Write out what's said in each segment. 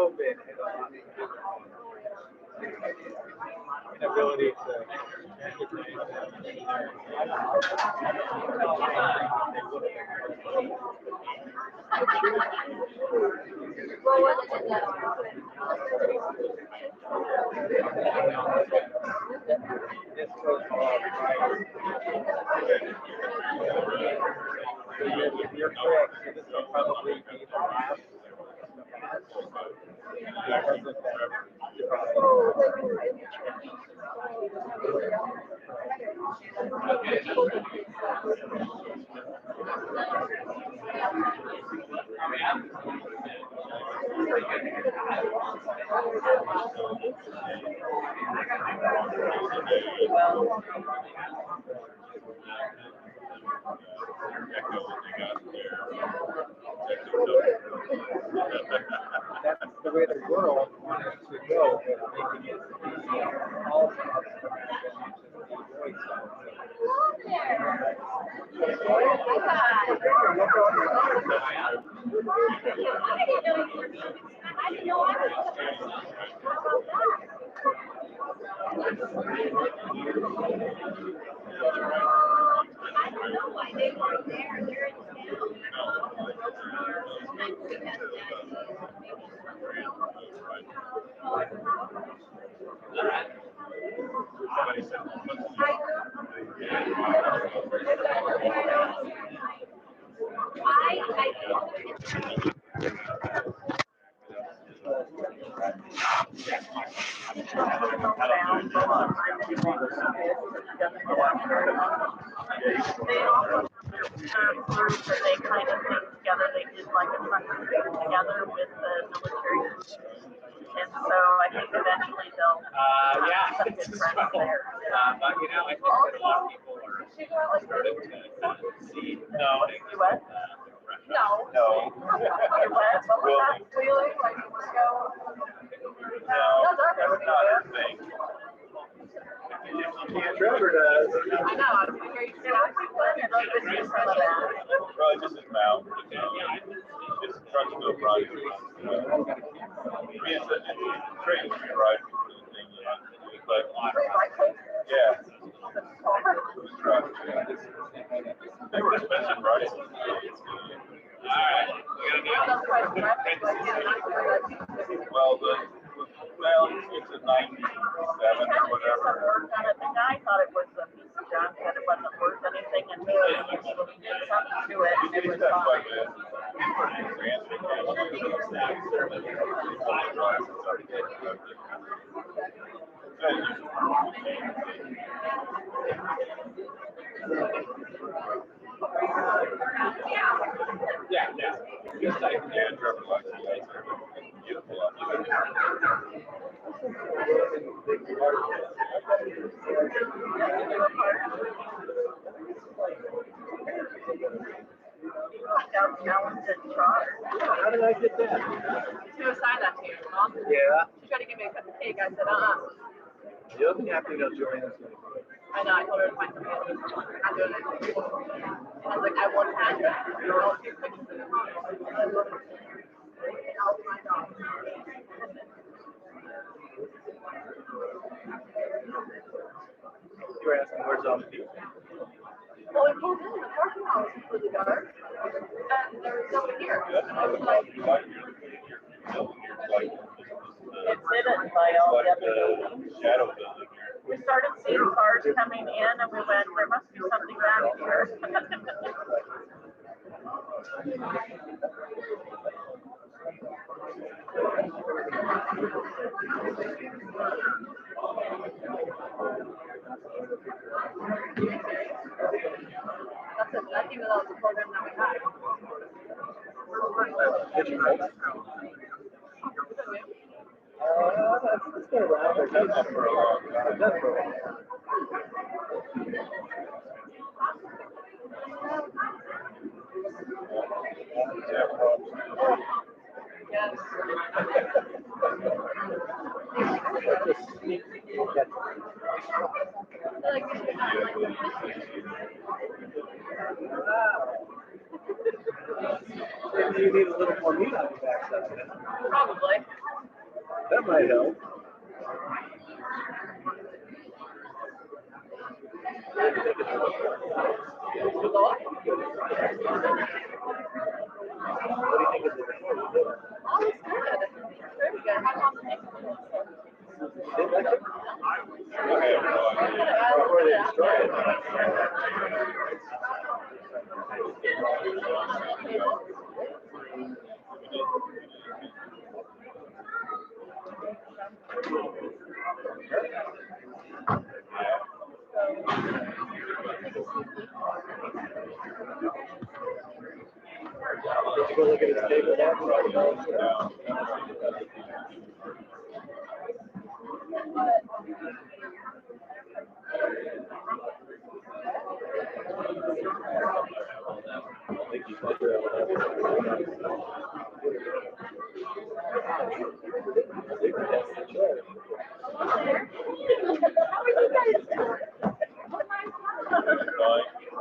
COVID had a lot inability to you're correct. This will probably be the last. That's the way the world wanted to go, making it all They also group that they kind of put together. They did like a fundraiser together with the military, and so I think eventually they'll yeah, some good friends there. But you know, I think that a lot of people are starting to see. No. You what? No. You what? What was that? Wheeling? Like, let's go. No, that's not her thing. Trevor does. I know. I was going to say, I think that is some of that. Probably just his mouth. His truck's still right. It's a train right for the thing. But yeah. They were expensive, right? Alright. Well, it's a 97 or whatever. The guy thought it was a piece of junk, that it wasn't worth anything, and he did something to it, and it was fine. Yeah. Yeah, Trevor likes it. Beautiful. How did I get that? She was signed that to you, huh? Yeah. She tried to give me a cup of cake. I said, You'll be happy to join us. I know, I told her to find somebody else. I'm doing it. I was like, I want to address. I'll take pictures of the home. I'll be my dog. You were asking where's all the people? Well, we pulled in, the parking lot was completely dark, and there was nobody here. And I was like, it's hidden by all the other buildings. Shadow building here. We started seeing cars coming in, and we went, there must be something back here. I think that was the program that we had. It's been around. That's for a long time. That's for a long time. Yes. If you need need a little more meat on your backside. Probably. That might help. Oh, it's good. Very good. How long does it take? Before they destroy it. Did you go look at his table there? How are you guys doing?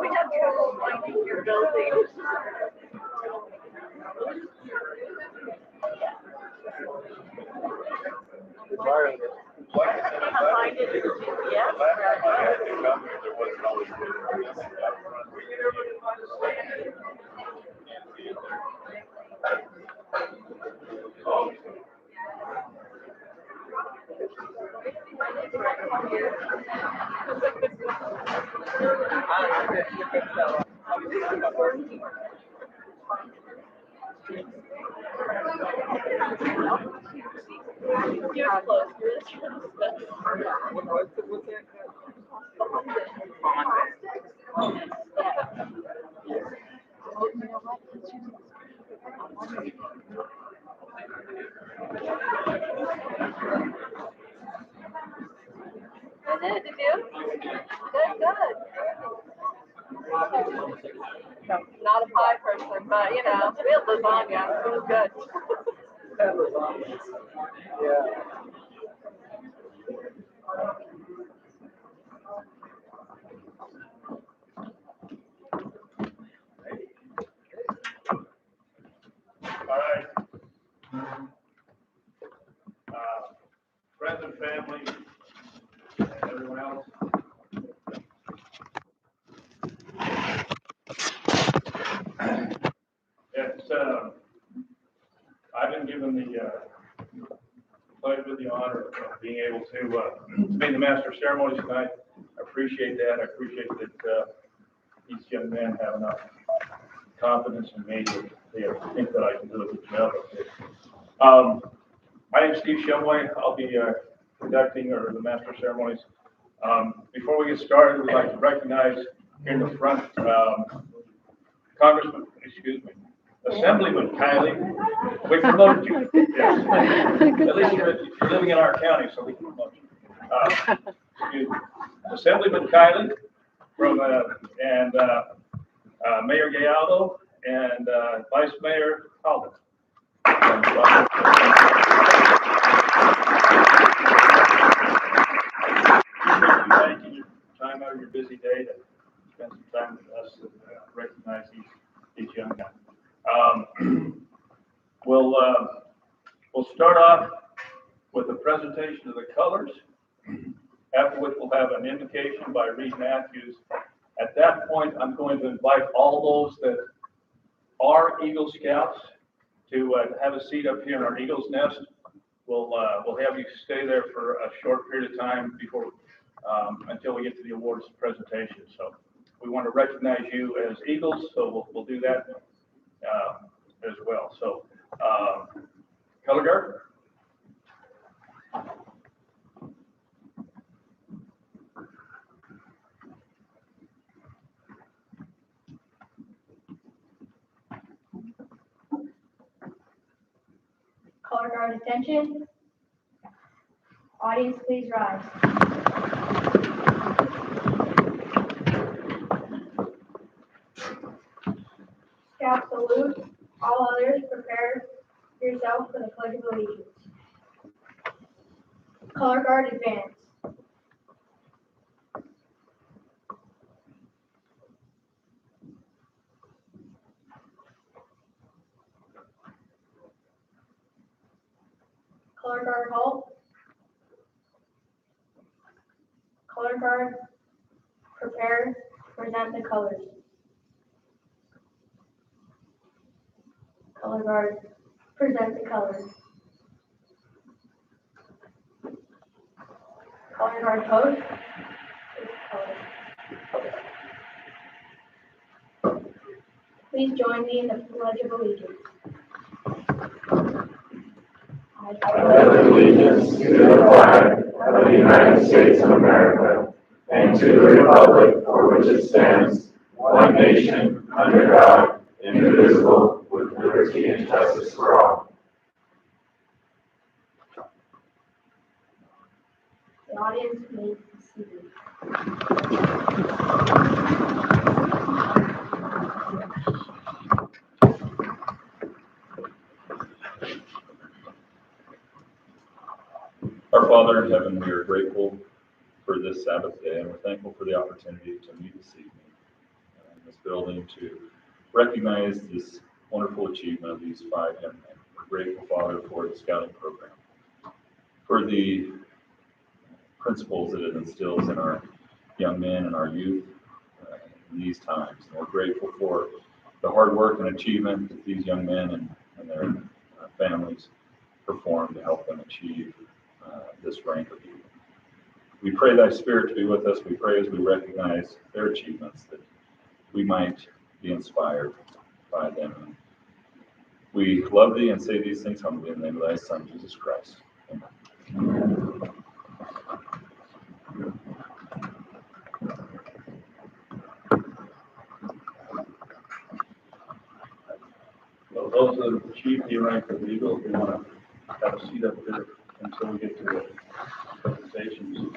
We have trouble finding your building. Find it in GPS. You're close. I did, did you? Good. No, not a pie person, but you know, we had lasagna. It was good. That was awesome. Yeah. All right. Friends and family, and everyone else. It's, I've been given the pleasure, the honor of being able to be the master of ceremonies tonight. I appreciate that. I appreciate that these young men have enough confidence in me that they think that I can do a good job of it. My name is Steve Shumway. I'll be conducting or the master of ceremonies. Before we get started, we'd like to recognize here in the front Assemblyman Kiley. We promoted you. Yes. At least you're living in our county, so we can promote you. Assemblyman Kiley from and Mayor Gayaldo and Vice-Mayor Halldin. Taking your time out of your busy day to spend some time with us and recognize these young men. We'll start off with a presentation of the colors, after which we'll have an invocation by Reed Matthews. At that point, I'm going to invite all those that are Eagle Scouts to have a seat up here in our Eagle's Nest. We'll have you stay there for a short period of time before until we get to the awards presentation. So we want to recognize you as Eagles, so we'll do that as well. So color guard. Color guard attention. Audience, please rise. Scout salute. All others, prepare yourself for the Pledge of Allegiance. Color guard advance. Color guard halt. Color guard, prepare, present the colors. Color guard, present the colors. Color guard post. Please join me in the Pledge of Allegiance. I pledge allegiance to the flag of the United States of America and to the republic for which it stands, one nation, under God, indivisible, with liberty and justice for all. The audience may be seated. Our Father in heaven, we are grateful for this Sabbath day, and we're thankful for the opportunity to meet this evening in this building to recognize this wonderful achievement of these 5 young men. We're grateful, Father, for the scouting program, for the principles that it instills in our young men and our youth in these times. And we're grateful for the hard work and achievement that these young men and their families perform to help them achieve this rank of you. We pray thy Spirit to be with us. We pray as we recognize their achievements that we might be inspired by them. We love thee and say these things humbly in the name of thy Son, Jesus Christ. Amen. So those that have achieved the rank of eagle, if you want to have a seat up there until we get to the presentations.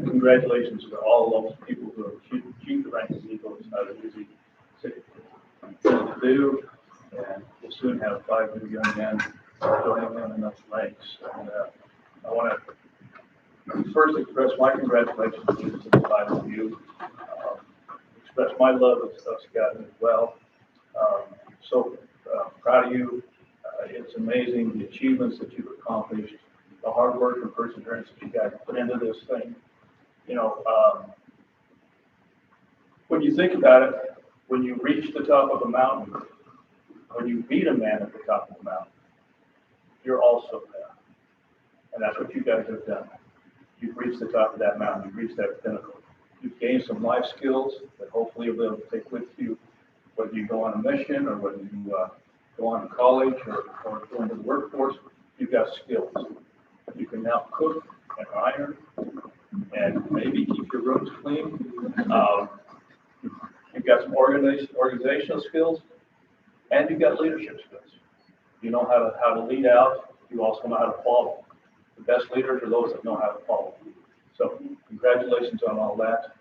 Congratulations to all those people who have achieved the rank of eagle. It's not an easy thing to do, and we'll soon have 5 new young men joining them in those ranks. And I want to first express my congratulations to the 5 of you. Express my love of scouting as well. So proud of you. It's amazing the achievements that you've accomplished, the hard work and perseverance that you guys put into this thing. You know, when you think about it, when you reach the top of a mountain, when you meet a man at the top of the mountain, you're also there. And that's what you guys have done. You've reached the top of that mountain. You've reached that pinnacle. You've gained some life skills that hopefully you'll be able to take with you, whether you go on a mission or whether you go on to college or go into the workforce. You've got skills. You can now cook and iron and maybe keep your rooms clean. You've got some organizational skills, and you've got leadership skills. You know how to lead out. You also know how to follow. The best leaders are those that know how to follow. So congratulations on all that.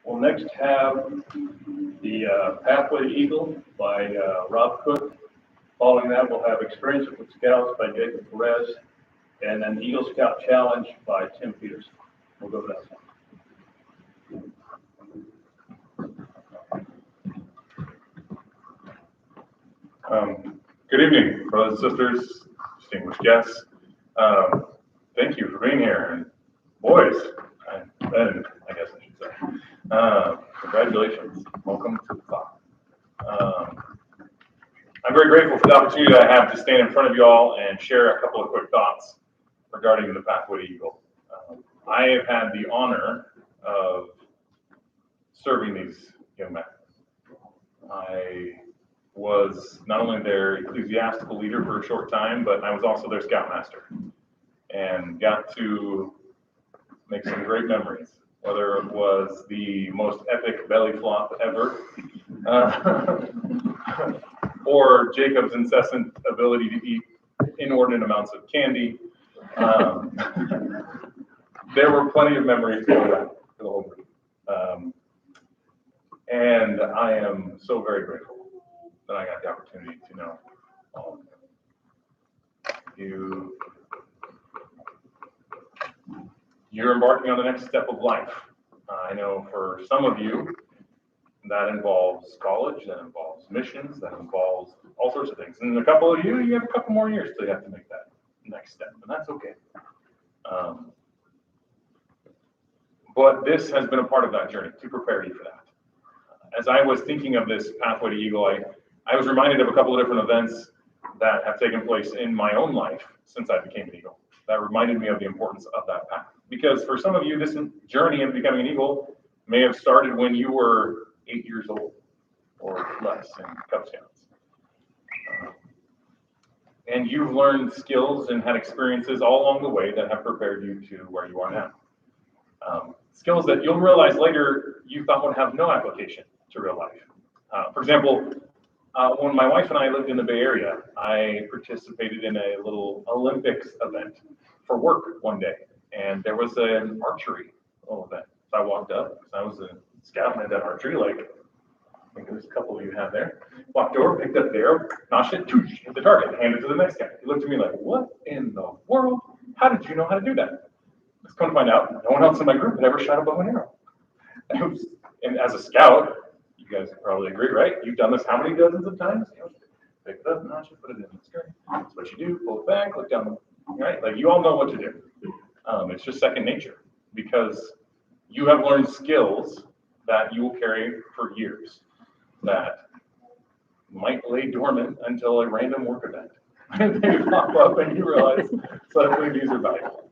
We'll next have the Pathway to Eagle by Rob Cook. Following that, we'll have Experience with Scouts by Jacob Perez, and then Eagle Scout Challenge by Tim Petersen. We'll go to that one. Good evening, brothers and sisters, distinguished guests. Thank you for being here, and boys, and I guess I should say, congratulations. Welcome to the top. I'm very grateful for the opportunity that I have to stand in front of you all and share a couple of quick thoughts regarding the Pathway to Eagle. I have had the honor of serving these young men. I was not only their ecclesiastical leader for a short time, but I was also their scoutmaster and got to make some great memories, whether it was the most epic belly flop ever, or Jacob's incessant ability to eat inordinate amounts of candy, There were plenty of memories to go back for the whole group. And I am so very grateful that I got the opportunity to know all of them. You're embarking on the next step of life. I know for some of you, that involves college, that involves missions, that involves all sorts of things. And a couple of you, you have a couple more years till you have to make that next step, and that's okay. But this has been a part of that journey to prepare you for that. As I was thinking of this pathway to Eagle, I was reminded of a couple of different events that have taken place in my own life since I became an Eagle. That reminded me of the importance of that path. Because for some of you, this journey of becoming an Eagle may have started when you were 8 years old or less in Cub Scouts. And you've learned skills and had experiences all along the way that have prepared you to where you are now. Skills that you'll realize later you thought would have no application to real life. For example, when my wife and I lived in the Bay Area, I participated in a little Olympics event for work one day, and there was an archery little event. So I walked up, because I was a scout and I did archery, like I think there's a couple of you have there. Walked over, picked up the arrow, notched it, hit the target, handed it to the next guy. He looked at me like, what in the world? How did you know how to do that? Let's come to find out, no one else in my group had ever shot a bow and arrow. And as a scout, you guys probably agree, right? You've done this how many dozens of times? You know, pick it up, notch it, put it in. It's great. That's what you do. Pull it back, look down, right? Like you all know what to do. It's just second nature because you have learned skills that you will carry for years that might lay dormant until a random work event. They pop up and you realize suddenly these are valuable.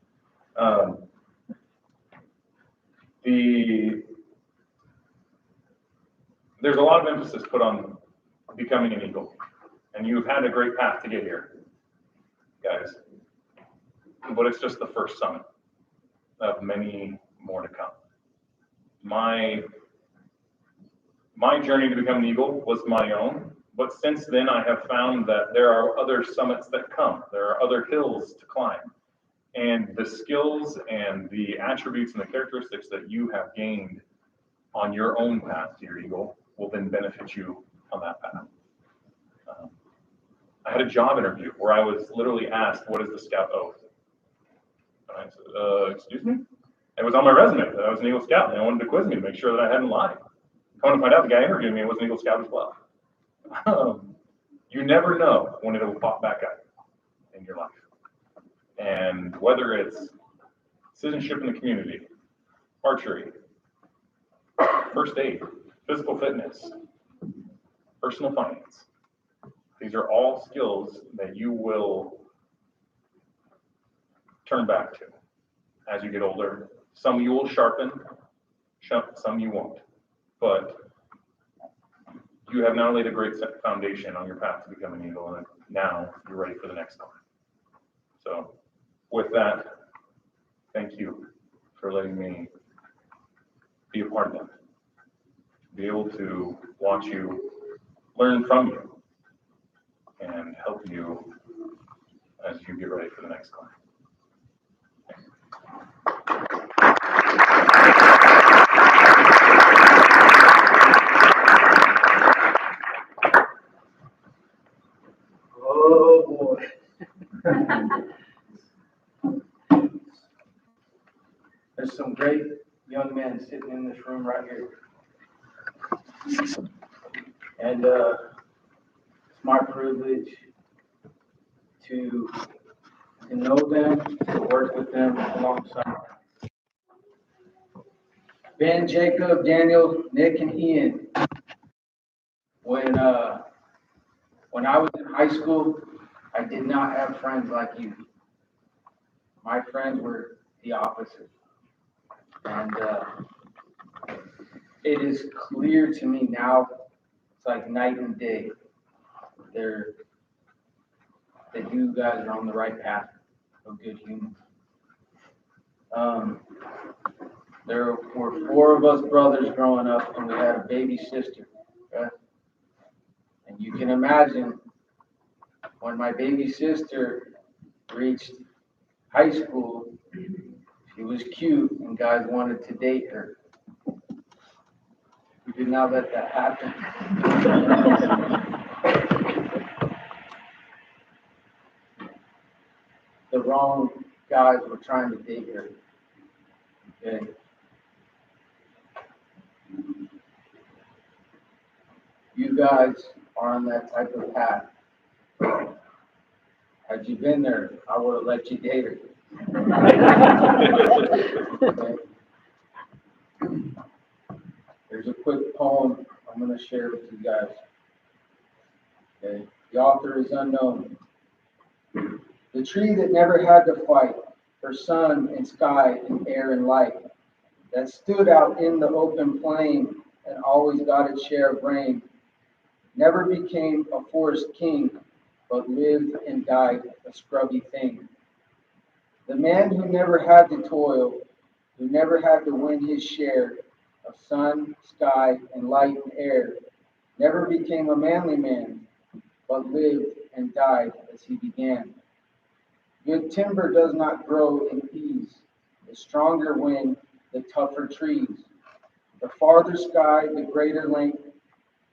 There's a lot of emphasis put on becoming an Eagle, and you've had a great path to get here, guys. But it's just the first summit of many more to come. My journey to become an Eagle was my own, but since then I have found that there are other summits that come. There are other hills to climb. And the skills and the attributes and the characteristics that you have gained on your own path to your Eagle will then benefit you on that path. I had a job interview where I was literally asked, what is the Scout Oath? And I said, excuse me? It was on my resume that I was an Eagle Scout, and they wanted to quiz me to make sure that I hadn't lied. Come to find out, the guy interviewing me was an Eagle Scout as well. You never know when it will pop back up in your life. And whether it's citizenship in the community, archery, first aid, physical fitness, personal finance, these are all skills that you will turn back to as you get older. Some you will sharpen, some you won't. But you have now laid a great foundation on your path to become an Eagle, and now you're ready for the next one. So with that, thank you for letting me be a part of that. Be able to watch you, learn from you, and help you as you get ready for the next climb. Oh, boy. There's some great young men sitting in this room right here. And it's my privilege to know them, to work with them alongside them. Ben, Jacob, Daniel, Nick, and Ian. When I was in high school, I did not have friends like you. My friends were the opposite. And it is clear to me now, it's like night and day. That you guys are on the right path of good humans. There were 4 of us brothers growing up, and we had a baby sister. Okay? And you can imagine when my baby sister reached high school, she was cute and guys wanted to date her. We did not let that happen. The wrong guys were trying to date her. Okay. You guys are on that type of path. Had you been there, I would have let you date her. Okay. There's a quick poem I'm going to share with you guys. Okay. The author is unknown. The tree that never had to fight for sun and sky and air and light, that stood out in the open plain and always got its share of rain, never became a forest king, but lived and died a scrubby thing. The man who never had to toil, who never had to win his share of sun, sky, and light and air, never became a manly man, but lived and died as he began. Good timber does not grow in ease. The stronger wind, the tougher trees. The farther sky, the greater length.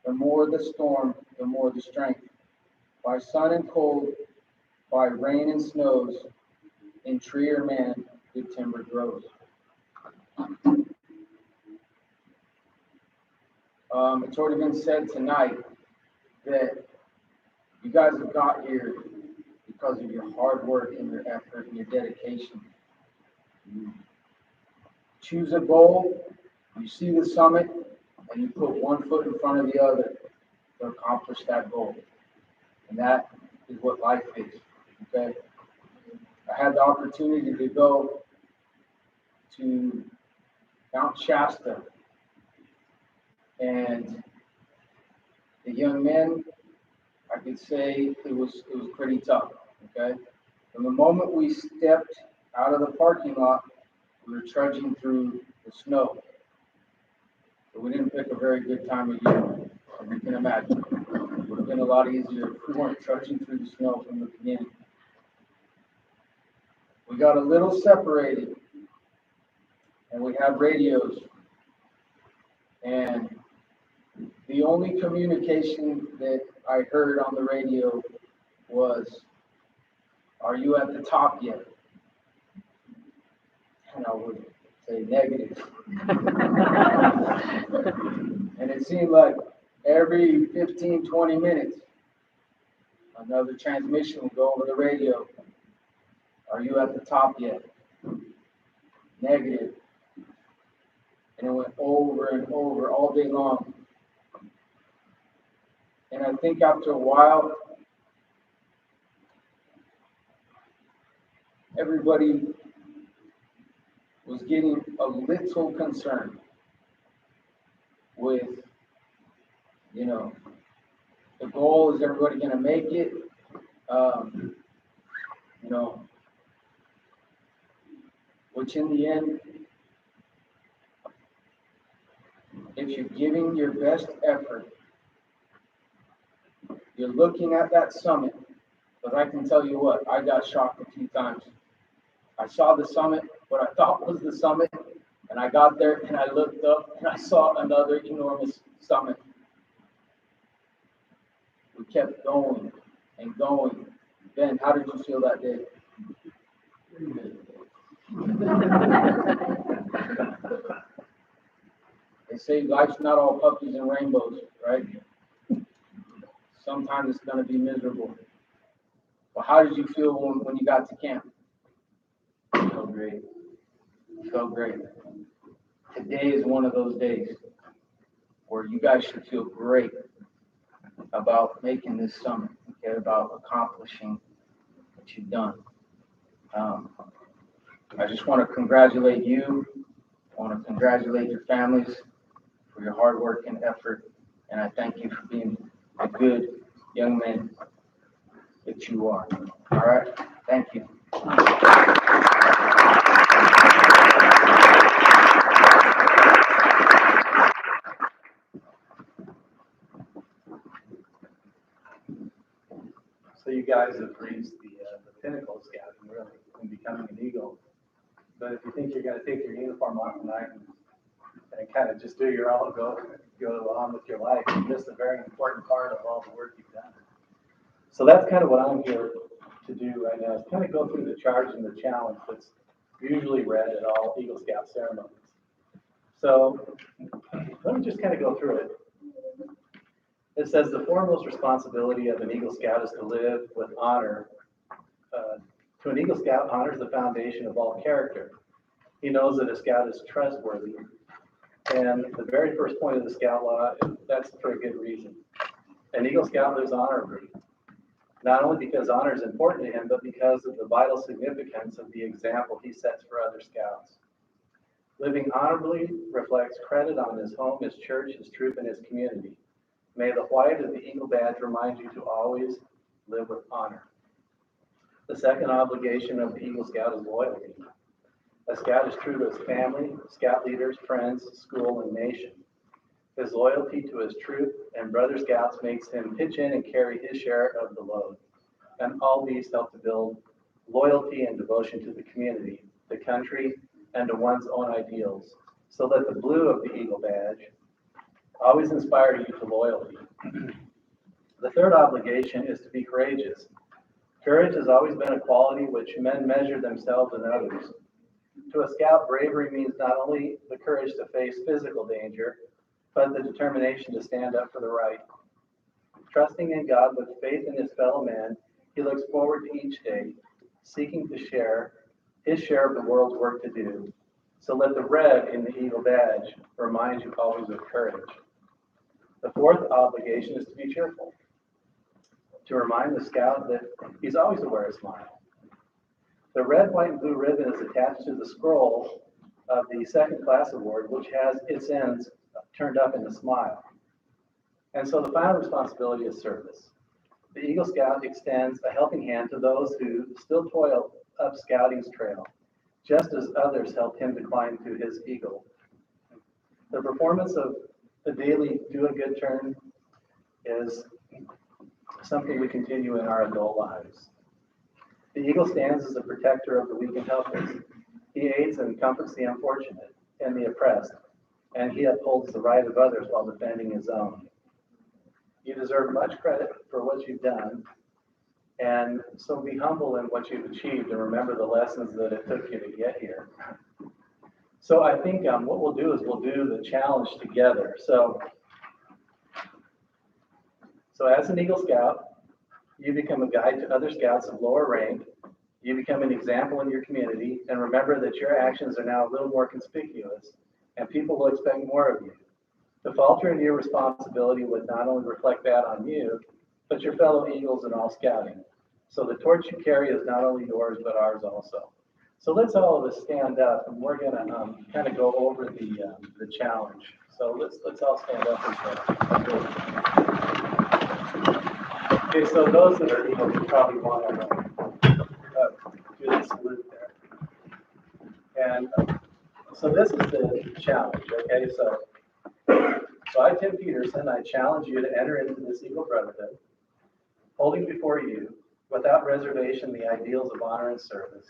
The more the storm, the more the strength. By sun and cold, by rain and snows, in tree or man, good timber grows. It's already been said tonight that you guys have got here because of your hard work and your effort and your dedication. You choose a goal, you see the summit, and you put one foot in front of the other to accomplish that goal. And that is what life is, okay? I had the opportunity to go to Mount Shasta, and the young men, I could say it was pretty tough, okay? From the moment we stepped out of the parking lot, we were trudging through the snow. So we didn't pick a very good time of year, as you can imagine. It would have been a lot easier if we weren't trudging through the snow from the beginning. We got a little separated, and we had radios. And the only communication that I heard on the radio was, "Are you at the top yet?" And I would say negative. And it seemed like every 15, 20 minutes, another transmission would go over the radio. "Are you at the top yet?" Negative. And it went over and over all day long. And I think after a while, everybody was getting a little concerned with, the goal, is everybody going to make it? Which in the end, if you're giving your best effort, you're looking at that summit, but I can tell you what, I got shocked a few times. I saw the summit, what I thought was the summit, and I got there and I looked up and I saw another enormous summit. We kept going and going. Ben, how did you feel that day? They say life's not all puppies and rainbows, right? Sometimes it's going to be miserable. Well, how did you feel when you got to camp? So great. So great. Today is one of those days where you guys should feel great about making this summit, okay, about accomplishing what you've done. I just want to congratulate you. I want to congratulate your families for your hard work and effort, and I thank you for being a good young man that you are. All right? Thank you. So you got guys have reached the pinnacle of scouting, really, in becoming an Eagle. But if you think you're going to take your uniform off tonight and kind of just do your all, go on with your life, you miss a very important part of all the work you've done. So that's kind of what I'm here to do right now, is kind of go through the charge and the challenge that's usually read at all Eagle Scout ceremonies. So let me just kind of go through it. It says the foremost responsibility of an Eagle Scout is to live with honor. To an Eagle Scout, honor is the foundation of all character. He knows that a Scout is trustworthy. And the very first point of the Scout law, that's for a good reason. An Eagle Scout lives honorably, not only because honor is important to him, but because of the vital significance of the example he sets for other Scouts. Living honorably reflects credit on his home, his church, his troop, and his community. May the white of the Eagle badge remind you to always live with honor. The second obligation of the Eagle Scout is loyalty. A Scout is true to his family, Scout leaders, friends, school, and nation. His loyalty to his troop and brother Scouts makes him pitch in and carry his share of the load. And all these help to build loyalty and devotion to the community, the country, and to one's own ideals, so that the blue of the Eagle badge always inspire you to loyalty. The third obligation is to be courageous. Courage has always been a quality which men measure themselves and others. To a Scout, bravery means not only the courage to face physical danger, but the determination to stand up for the right. Trusting in God with faith in his fellow men, he looks forward to each day, seeking to share his share of the world's work to do. So let the red in the Eagle badge remind you always of courage. The fourth obligation is to be cheerful. To remind the Scout that he's always to wear a smile. The red, white, and blue ribbon is attached to the scroll of the second class award, which has its ends turned up in a smile. And so the final responsibility is service. The Eagle Scout extends a helping hand to those who still toil up Scouting's trail, just as others helped him to climb to his Eagle. The performance of the daily do a good turn is something we continue in our adult lives. The Eagle stands as a protector of the weak and helpless. He aids and comforts the unfortunate and the oppressed, and he upholds the right of others while defending his own. You deserve much credit for what you've done, and so be humble in what you've achieved and remember the lessons that it took you to get here. So I think what we'll do is we'll do the challenge together. So as an Eagle Scout, you become a guide to other Scouts of lower rank. You become an example in your community, and remember that your actions are now a little more conspicuous, and people will expect more of you. To falter in your responsibility would not only reflect that on you, but your fellow Eagles and all Scouting. So the torch you carry is not only yours, but ours also. So let's all of us stand up, and we're going to kind of go over the challenge. So let's all stand up. Okay, so those that are Eagles, you probably want to do the salute there. And so this is the challenge, okay? So I, Tim Petersen, I challenge you to enter into this Eagle Brotherhood, holding before you, without reservation, the ideals of honor and service.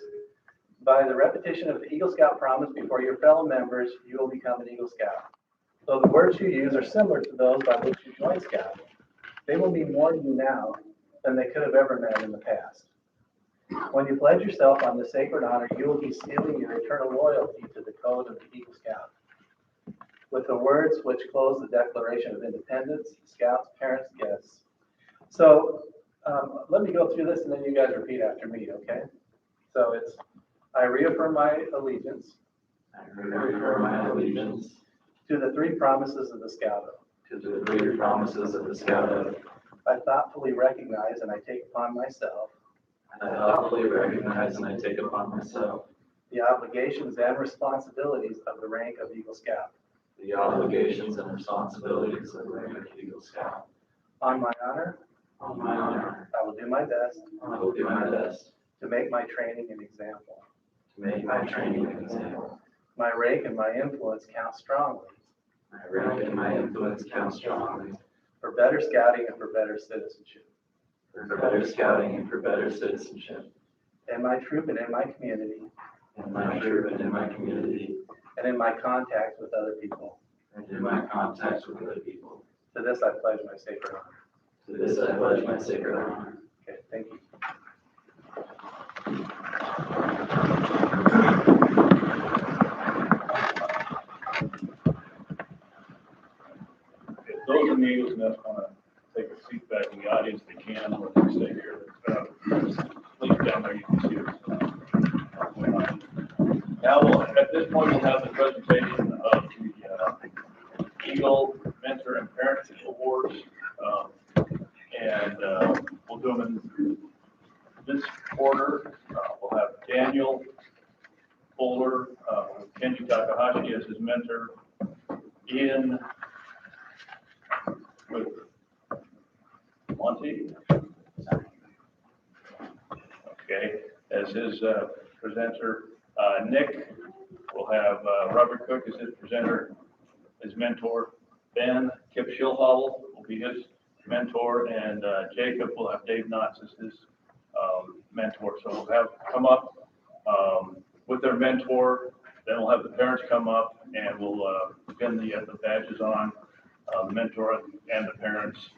By the repetition of the Eagle Scout promise before your fellow members, you will become an Eagle Scout. Though the words you use are similar to those by which you joined Scouting, they will mean more to you now than they could have ever meant in the past. When you pledge yourself on this sacred honor, you will be sealing your eternal loyalty to the code of the Eagle Scout. With the words which close the Declaration of Independence, Scouts, parents, guests. So let me go through this and then you guys repeat after me, okay? So it's, I reaffirm my allegiance. I reaffirm my allegiance to the three promises of the Scout Oath. to the three promises of the Scout Oath. I thoughtfully recognize and I take upon myself I thoughtfully recognize and I take upon myself the obligations and responsibilities of the rank of Eagle Scout. the obligations and responsibilities of the rank of Eagle Scout. On my honor, I will do my best I will do my best to make my training an example. to make my training an example. My rank and my influence count strongly My rank and my influence count strongly for better scouting and for better citizenship. for better scouting and for better citizenship in my troop and in my community, in my troop and in my community, and in my contacts with other people. and in my contacts with other people. To this I pledge my sacred honor. To this I pledge my sacred honor. Okay, thank you. If those in the Eagles Nest want to take a seat back in the audience, they can, or they stay here. Please down there, you can see it. Now, at this point, we'll have the presentation of the Eagle Mentor and Parent Awards. We'll do them in this order. We'll have Daniel Oehler, Kenji Takahashi as his mentor, Ian with Monty, okay, as his presenter. Nick will have Robert Cook as his presenter, his mentor. Ben Kip Schillhobel will be his mentor, and Jacob will have Dave Knotts as his mentor. So we'll have come up with their mentor, then we'll have the parents come up, and we'll pin the badges on the mentor and the parents.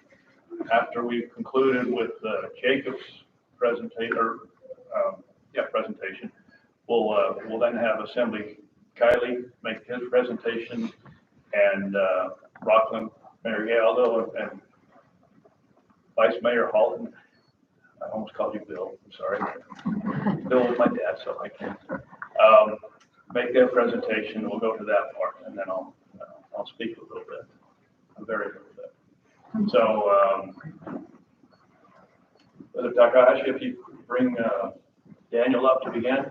After we've concluded with Jacob's presentation, we'll then have Assembly Kiley make his presentation, and Rocklin Mayor Gayaldo and Vice-Mayor Halldin. I almost called you Bill, I'm sorry. Bill was my dad, so I can't. Make their presentation, we'll go to that part, and then I'll speak a little bit, a very little bit. So, Brother Takahashi, if you bring Daniel up to begin.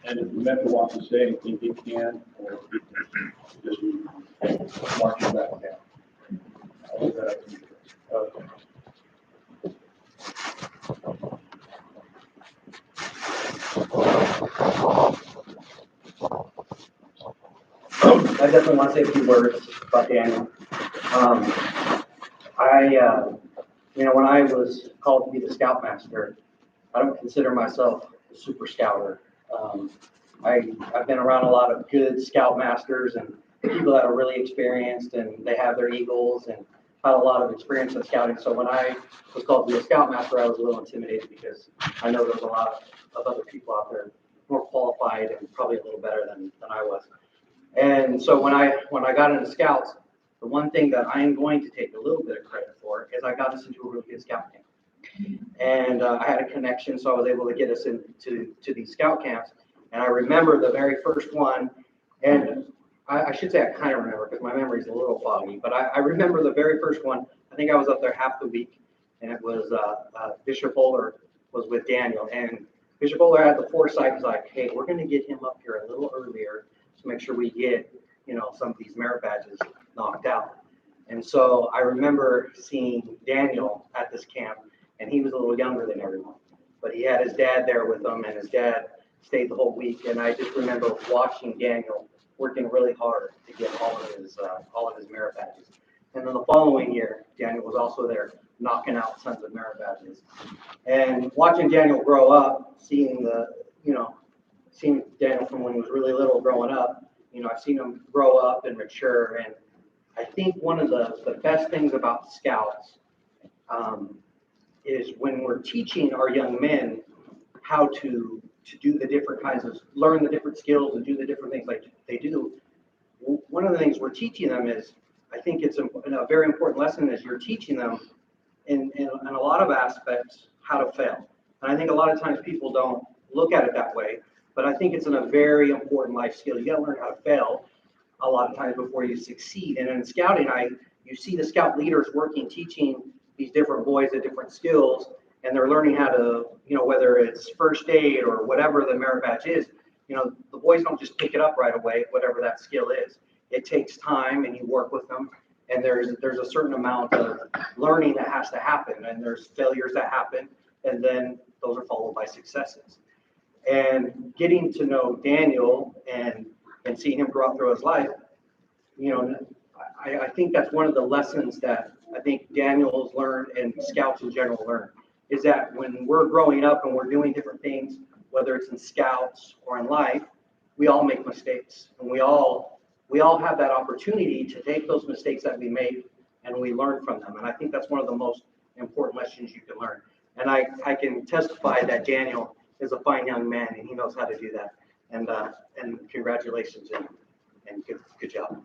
And if the member wants to say anything, he can, or just mark him back down. I definitely want to say a few words about Daniel. When I was called to be the scoutmaster, I don't consider myself a super scouter. I've been around a lot of good scoutmasters and people that are really experienced, and they have their eagles and had a lot of experience in scouting. So when I was called to be a scoutmaster, I was a little intimidated because I know there's a lot of other people out there more qualified and probably a little better than I was. And so when I got into scouts, the one thing that I am going to take a little bit of credit for is I got us into a really good scout camp. And I had a connection, so I was able to get us into these scout camps. And I remember the very first one, and I should say I kind of remember because my memory is a little foggy, but I remember the very first one. I think I was up there half the week, and it was Bishop Oehler was with Daniel. And Bishop Oehler had the foresight, was like, hey, we're going to get him up here a little earlier to make sure we get, some of these merit badges knocked out. And so I remember seeing Daniel at this camp, and he was a little younger than everyone, but he had his dad there with him, and his dad stayed the whole week. And I just remember watching Daniel working really hard to get all of his merit badges. And then the following year, Daniel was also there knocking out tons of merit badges. And watching Daniel grow up, seeing Daniel from when he was really little growing up, I've seen him grow up and mature. And I think one of the best things about scouts is when we're teaching our young men how to do the different kinds of, learn the different skills and do the different things like they do. One of the things we're teaching them is, I think it's a very important lesson is you're teaching them in a lot of aspects how to fail. And I think a lot of times people don't look at it that way, but I think it's a very important life skill. You gotta learn how to fail a lot of times before you succeed. And in scouting, you see the scout leaders working, teaching these different boys the different skills, and they're learning how to, whether it's first aid or whatever the merit badge is, the boys don't just pick it up right away, whatever that skill is. It takes time, and you work with them, and there's a certain amount of learning that has to happen, and there's failures that happen, and then those are followed by successes. And getting to know Daniel and seeing him grow up through his life, I think that's one of the lessons that I think Daniel's learned and scouts in general learn, is that when we're growing up and we're doing different things, whether it's in scouts or in life, we all make mistakes, and we all have that opportunity to take those mistakes that we make and we learn from them. And I think that's one of the most important lessons you can learn. And I can testify that Daniel is a fine young man, and he knows how to do that. And congratulations, and good job.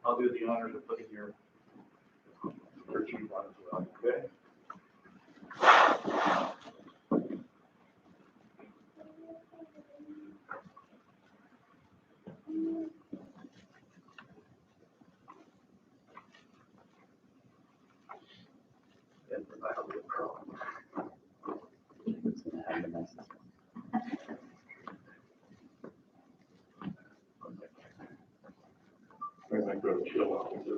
I'll do the honors of putting your chief on as well, okay? I might go chill out with it.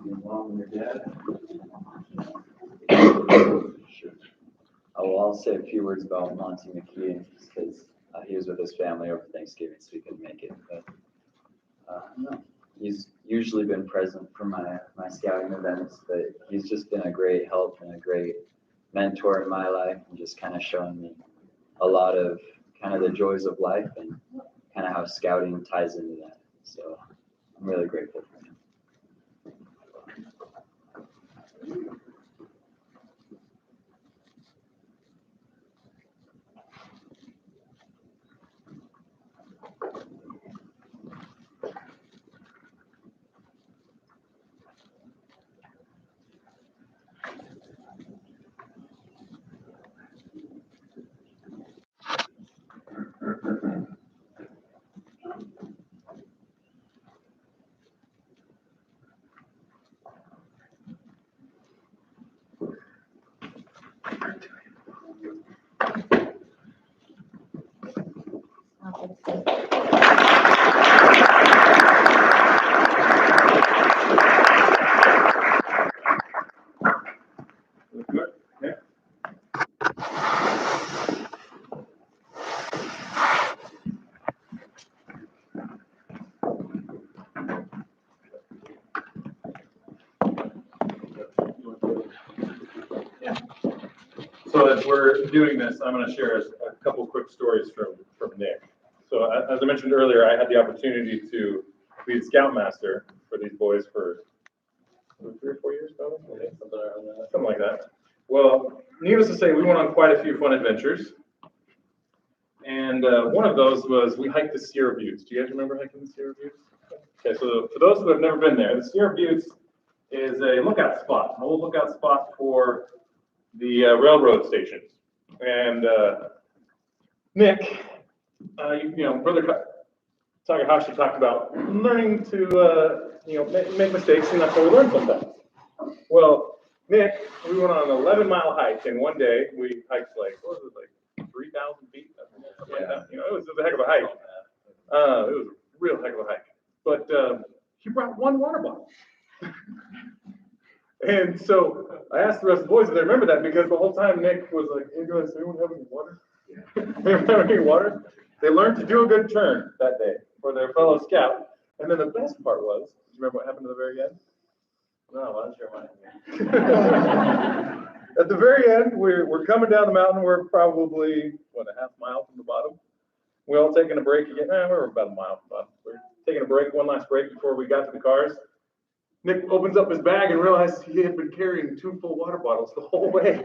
Your mom and your dad? Sure. I'll say a few words about Monty Mckee, because he was with his family over Thanksgiving, so he couldn't make it. But no, he's usually been present for my scouting events, but he's just been a great help and a great mentor in my life, and just kind of showing me a lot of kind of the joys of life and kind of how scouting ties into that. So I'm really grateful for him. So as we're doing this, I'm going to share a couple quick stories from Nick. So as I mentioned earlier, I had the opportunity to be the scoutmaster for these boys for 3 or 4 years, probably, something like that. Well, needless to say, we went on quite a few fun adventures. And one of those was we hiked the Sierra Buttes. Do you guys remember hiking the Sierra Buttes? Okay, so for those who have never been there, the Sierra Buttes is a lookout spot, an old lookout spot for the railroad stations. And Nick, Brother Takahashi talked about learning to, make mistakes, and that's how we learn sometimes. Well, Nick, we went on an 11-mile hike, and one day we hiked like 3,000 feet, something like that. It was a heck of a hike. It was a real heck of a hike. But he brought one water bottle. And so I asked the rest of the boys if they remember that, because the whole time Nick was like, "Hey guys, anyone have any water? Anyone have any water?" They learned to do a good turn that day for their fellow scout. And then the best part was, do you remember what happened at the very end? No, I'm sure mine. At the very end, we're coming down the mountain. We're probably, a half mile from the bottom. We're all taking a break again. We're about a mile from the bottom. We're taking a break, one last break before we got to the cars. Nick opens up his bag and realized he had been carrying 2 full water bottles the whole way.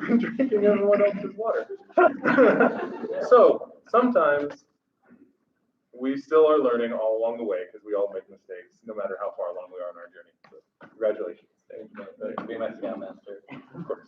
Drinking everyone else's water. So sometimes we still are learning all along the way, because we all make mistakes, no matter how far along we are in our journey. So, congratulations. Thank you for being my scoutmaster. Of course.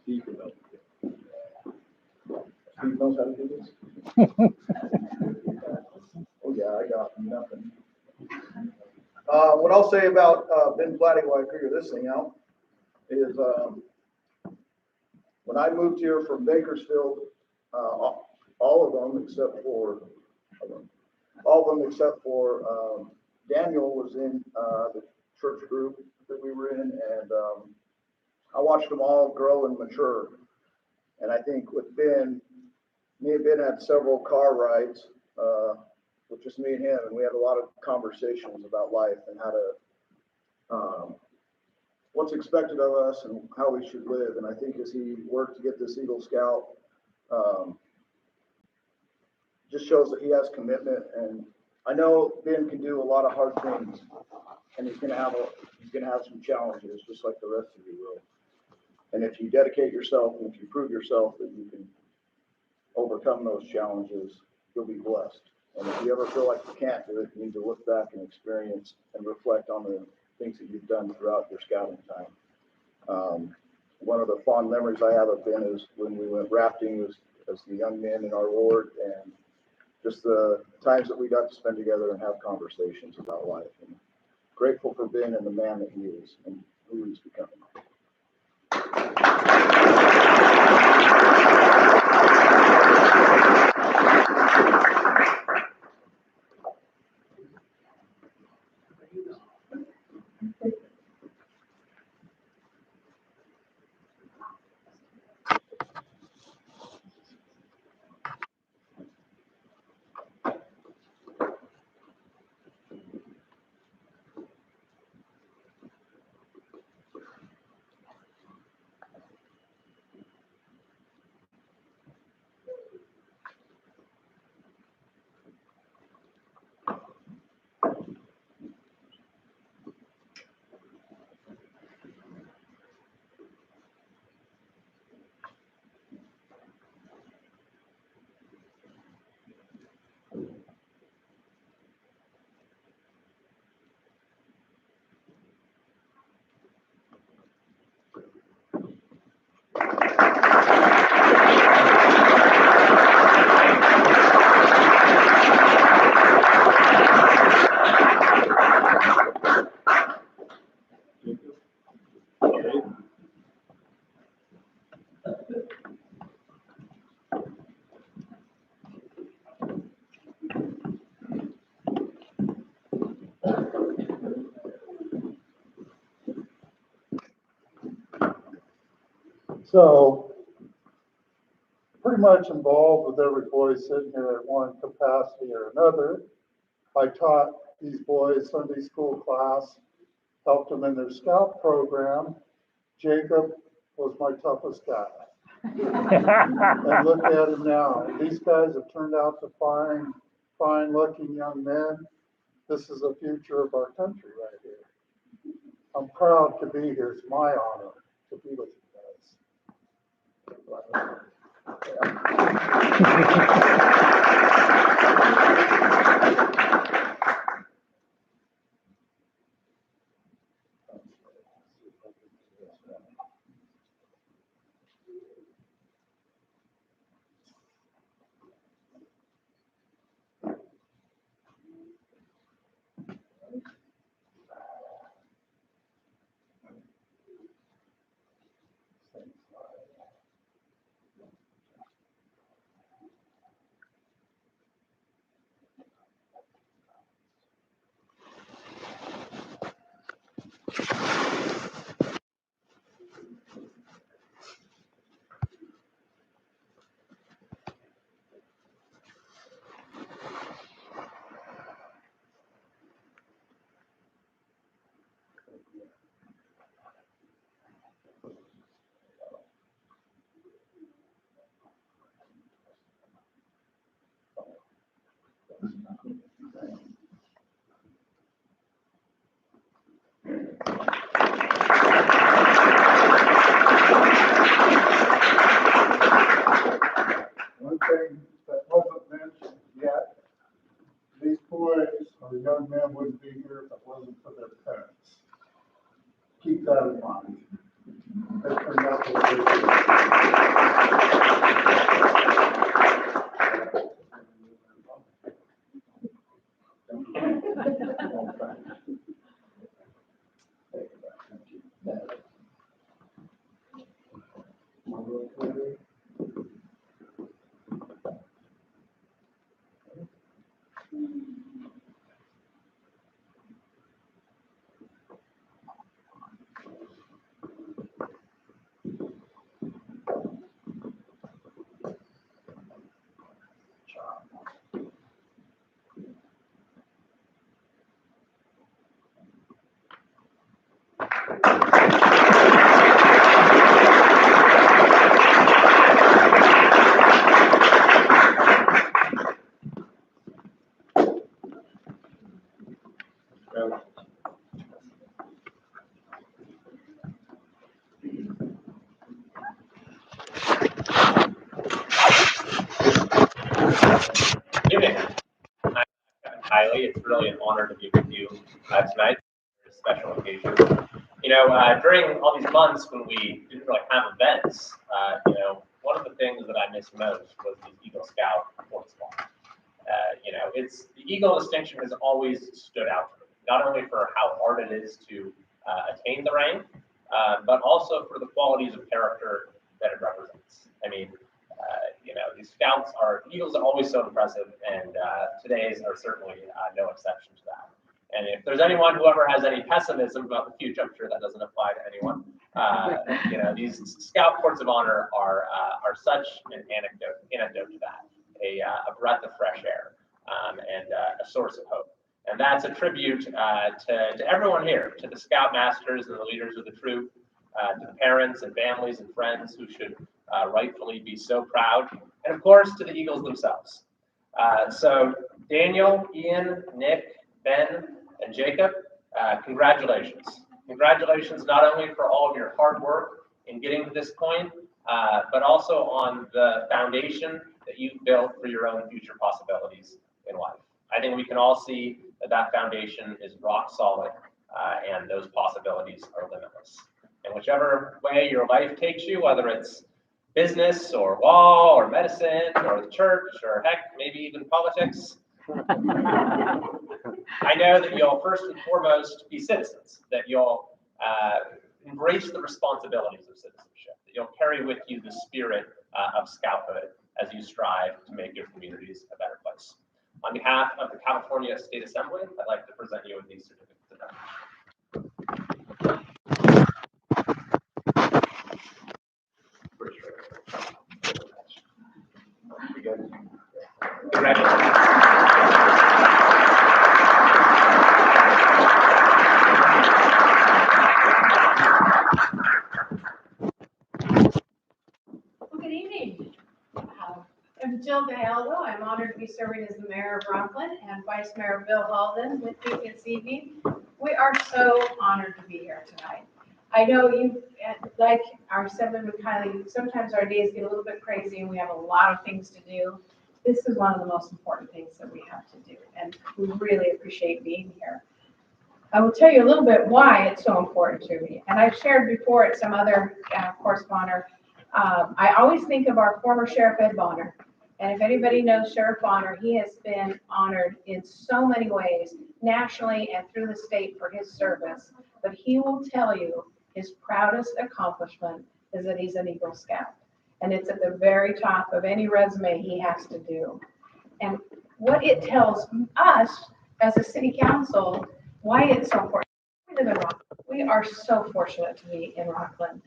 Steve knows how to do this? Oh, yeah, I got nothing. What I'll say about Ben Platte while I figure this thing out is when I moved here from Bakersfield, all of them except for Daniel was in the church group that we were in, and I watched them all grow and mature. And I think with Ben, me and Ben had several car rides with just me and him, and we had a lot of conversations about life and how to, what's expected of us and how we should live. And I think as he worked to get this Eagle Scout, just shows that he has commitment and I know Ben can do a lot of hard things, and he's gonna have some challenges, just like the rest of you will. And if you dedicate yourself, and if you prove yourself that you can overcome those challenges, you'll be blessed. And if you ever feel like you can't do it, you need to look back and experience and reflect on the things that you've done throughout your scouting time. One of the fond memories I have of Ben is when we went rafting as the young men in our ward, and just the times that we got to spend together and have conversations about life. And grateful for Ben and the man that he is and who he's becoming. So, pretty much involved with every boy sitting here at one capacity or another. I taught these boys Sunday school class, helped them in their scout program. Jacob was my toughest guy. And look at him now. These guys have turned out to fine looking young men. This is the future of our country right here. I'm proud to be here. It's my honor to be with you guys. One thing that wasn't mentioned yet, these boys or young men wouldn't be here if it wasn't for their parents. Keep that in mind. They turned out to Evening. I'm Kevin Kiley. It's really an honor to be with you tonight. It's a special occasion. You know, during all these months when we didn't really have events, you know, one of the things that I missed most was the Eagle Scout sports ball. You know, the Eagle distinction has always stood out to me, not only for how hard it is to attain the rank, but also for the qualities of character that it represents. I mean, you know, these scouts Eagles are always so impressive, and today's are certainly no exception to that. And if there's anyone who ever has any pessimism about the future, I'm sure that doesn't apply to anyone. You know, these Scout Courts of Honor are such an antidote to that, a breath of fresh air, and a source of hope. And that's a tribute to everyone here, to the Scoutmasters and the leaders of the troop, to the parents and families and friends who should rightfully be so proud, and of course to the Eagles themselves. So Daniel, Ian, Nick, Ben, and Jacob, congratulations. Congratulations not only for all of your hard work in getting to this point, but also on the foundation that you've built for your own future possibilities in life. I think we can all see that foundation is rock solid, and those possibilities are limitless. And whichever way your life takes you, whether it's business or law or medicine or the church or heck, maybe even politics, I know that you'll first and foremost be citizens, that you'll embrace the responsibilities of citizenship, that you'll carry with you the spirit of scouthood as you strive to make your communities a better place. On behalf of the California State Assembly, I'd like to present you with these certificates of merit. Congratulations. Good evening. I'm Jill Gayaldo. I'm honored to be serving as the mayor of Rocklin and Vice-Mayor Bill Halldin with me this evening. We are so honored to be here tonight. I know you, like our Assemblyman Kevin, sometimes our days get a little bit crazy and we have a lot of things to do. This is one of the most important things that we have to do, and we really appreciate being here. I will tell you a little bit why it's so important to me. And I've shared before at some other course of honor. I always think of our former Sheriff Ed Bonner. And if anybody knows Sheriff Bonner, he has been honored in so many ways, nationally and through the state for his service. But he will tell you his proudest accomplishment is that he's an Eagle Scout. And it's at the very top of any resume he has to do. And what it tells us as a city council, why it's so important. We live in Rocklin. We are so fortunate to be in Rocklin.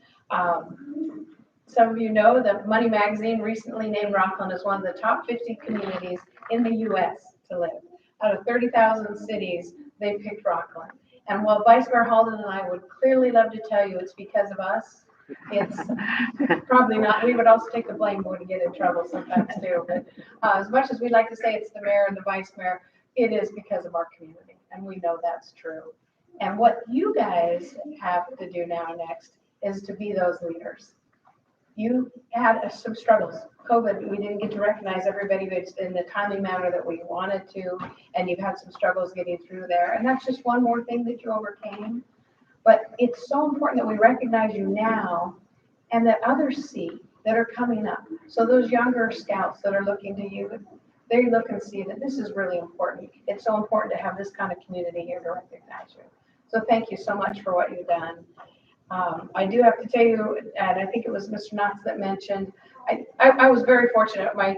Some of you know that Money Magazine recently named Rocklin as one of the top 50 communities in the U.S. to live. Out of 30,000 cities, they picked Rocklin. And while Vice-Mayor Halldin and I would clearly love to tell you it's because of us, it's probably not. We would also take the blame when we get in trouble sometimes too. But as much as we'd like to say it's the mayor and the vice-mayor, it is because of our community. And we know that's true. And what you guys have to do now next is to be those leaders. You had some struggles. COVID, we didn't get to recognize everybody in the timely manner that we wanted to, and you've had some struggles getting through there. And that's just one more thing that you overcame. But it's so important that we recognize you now and that others see that are coming up. So those younger scouts that are looking to you, they look and see that this is really important. It's so important to have this kind of community here to recognize you. So thank you so much for what you've done. I do have to tell you, and I think it was Mr. Knotts that mentioned, I was very fortunate. My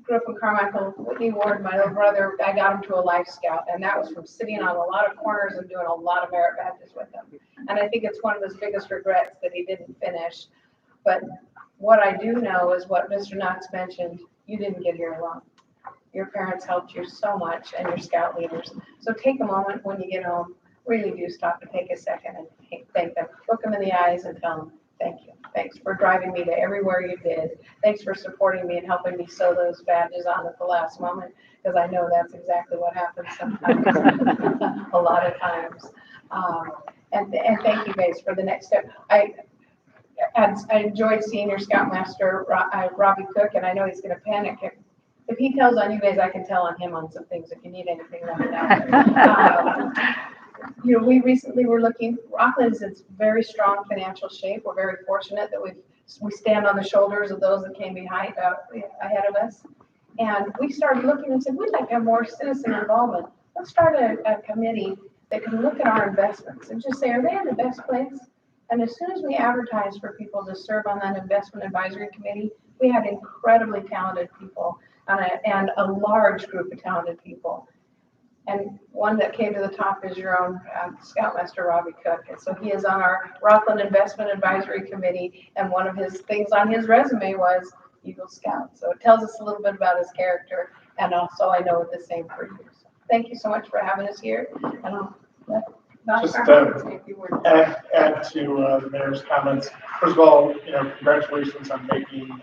grew up in Carmichael, Whitney Ward, my little brother, I got him to a Life Scout, and that was from sitting on a lot of corners and doing a lot of merit badges with him. And I think it's one of his biggest regrets that he didn't finish. But what I do know is what Mr. Knotts mentioned, you didn't get here alone. Your parents helped you so much, and your scout leaders. So take a moment when you get home, really do stop and take a second and thank them. Look them in the eyes and tell them, Thank you. Thanks for driving me to everywhere you did. Thanks for supporting me and helping me sew those badges on at the last moment, because I know that's exactly what happens sometimes, a lot of times. And thank you guys for the next step. I enjoyed seeing your Scoutmaster, Robbie Cook, and I know he's gonna panic. If he tells on you guys, I can tell on him on some things. If you need anything, let me know. You know, we recently were looking, Rocklin is in very strong financial shape. We're very fortunate that we stand on the shoulders of those that came ahead of us. And we started looking and said, we'd like to have more citizen involvement. Let's start a committee that can look at our investments and just say, are they in the best place? And as soon as we advertised for people to serve on that investment advisory committee, we had incredibly talented people and a large group of talented people. And one that came to the top is your own Scoutmaster, Robbie Cook. And so he is on our Rocklin Investment Advisory Committee. And one of his things on his resume was Eagle Scout. So it tells us a little bit about his character. And also I know the same for you. So thank you so much for having us here. And I'll let Just say a few words. add to the mayor's comments. First of all, congratulations on making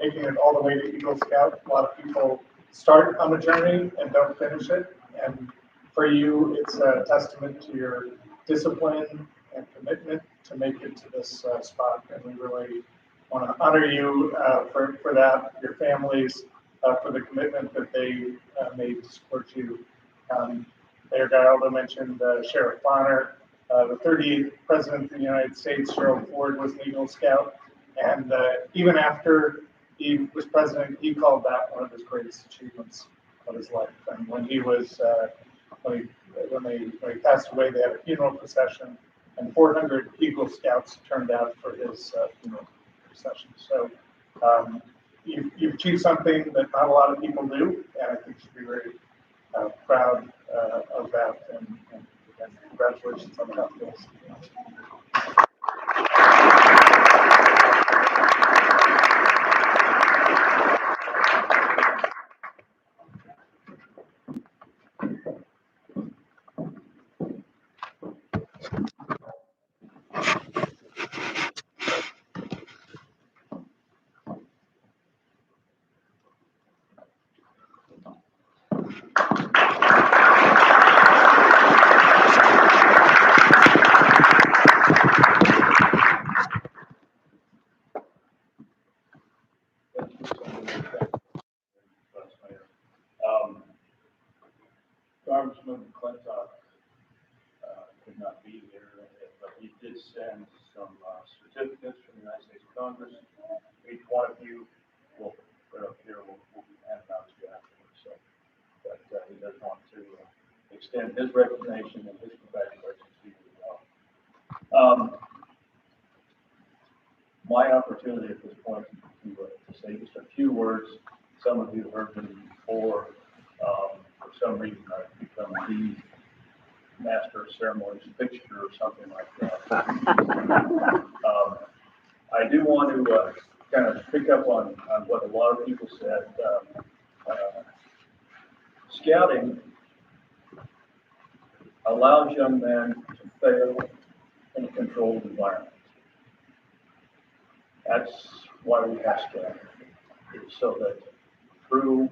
it all the way to Eagle Scout. A lot of people start on the journey and don't finish it. And for you, it's a testament to your discipline and commitment to make it to this spot. And we really want to honor you for that, your families, for the commitment that they made to support you. Mayor Gayaldo mentioned Sheriff Bonner, the 38th President of the United States, Gerald Ford, was an Eagle Scout. And even after he was president, he called that one of his greatest achievements of his life. And when he was, when he passed away, they had a funeral procession, and 400 Eagle Scouts turned out for his funeral procession. So you've achieved something that not a lot of people do, and I think you should be very proud of that. And congratulations on that, Bill. Congressman McClintock could not be here, but he did send some certificates from the United States Congress. Each one of you will put up here, we'll hand them out to you afterwards. So, but he does want to extend his recognition and his congratulations to you as well. My opportunity at this point to say just a few words. Some of you have heard me before. For some reason, I've become the master of ceremonies fixture or something like that. I do want to kind of pick up on what a lot of people said. Scouting allows young men to fail in a controlled environment. That's why we have scouting. It's so that through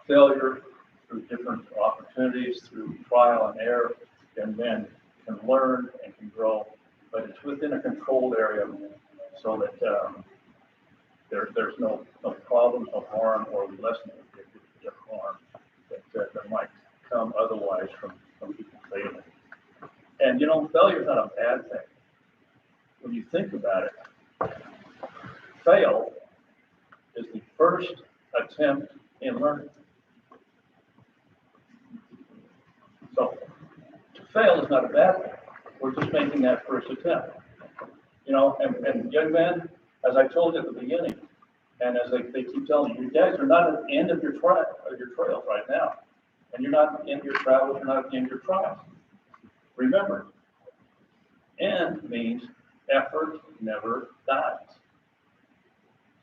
failure, through different opportunities, through trial and error, and then can learn and can grow, but it's within a controlled area so that there's no problems, no harm, or lesson of harm that might come otherwise from people failing. And failure is not a bad thing. When you think about it, fail is the first attempt in learning. So to fail is not a bad thing. We're just making that first attempt. And young men, as I told you at the beginning, and as they keep telling you, you guys are not at the end of your trails right now. And you're not at the end of your travels, you're not at the end of your trials. Remember, end means effort never dies.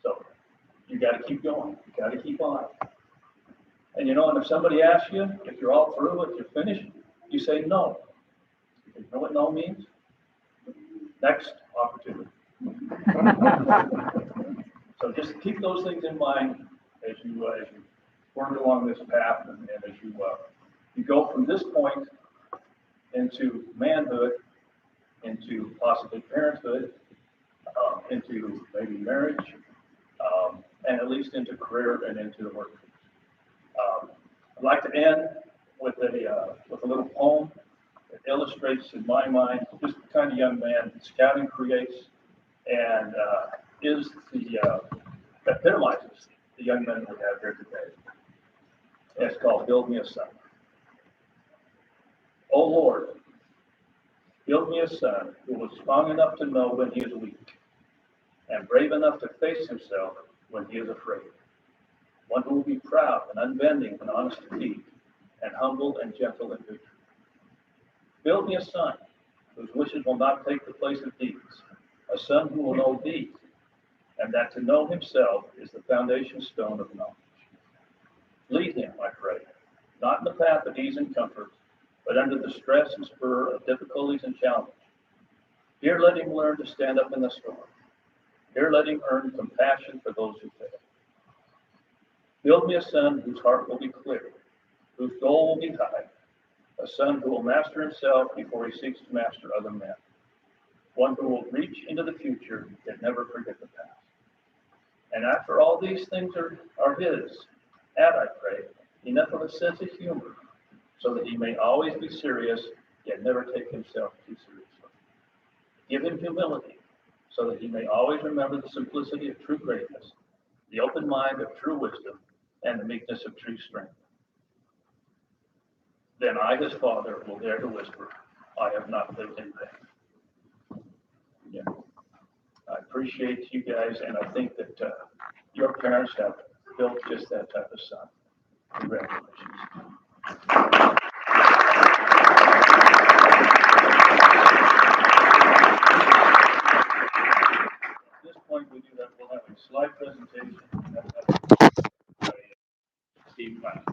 So you got to keep going. You got to keep on. And and if somebody asks you if you're all through, if you're finished, you say no. You know what no means? Next opportunity. So just keep those things in mind as you work along this path and as you go from this point into manhood, into possibly parenthood, into maybe marriage, and at least into career and into the workforce. I'd like to end with a little poem that illustrates in my mind just the kind of young man that scouting creates and is epitomizes the young men we have here today. It's called Build Me a Son. Oh Lord, build me a son who was strong enough to know when he is weak and brave enough to face himself when he is afraid. One who will be proud and unbending when honest to deed and humble and gentle in victory. Build me a son whose wishes will not take the place of deeds, a son who will know thee, and that to know himself is the foundation stone of knowledge. Lead him, I pray, not in the path of ease and comfort, but under the stress and spur of difficulties and challenge. Here let him learn to stand up in the storm. Here let him earn compassion for those who fail. Build me a son whose heart will be clear, whose goal will be high, a son who will master himself before he seeks to master other men, one who will reach into the future yet never forget the past. And after all these things are his, add, I pray, enough of a sense of humor so that he may always be serious yet never take himself too seriously. Give him humility so that he may always remember the simplicity of true greatness, the open mind of true wisdom, and the meekness of true strength. Then I, his father, will dare to whisper, I have not lived in vain. Yeah. I appreciate you guys, and I think that your parents have built just that type of son. Congratulations. At this point, we'll have a slide presentation. Steve Platte.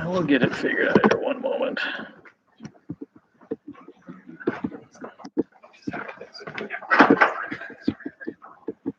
We'll get it figured out here, one moment.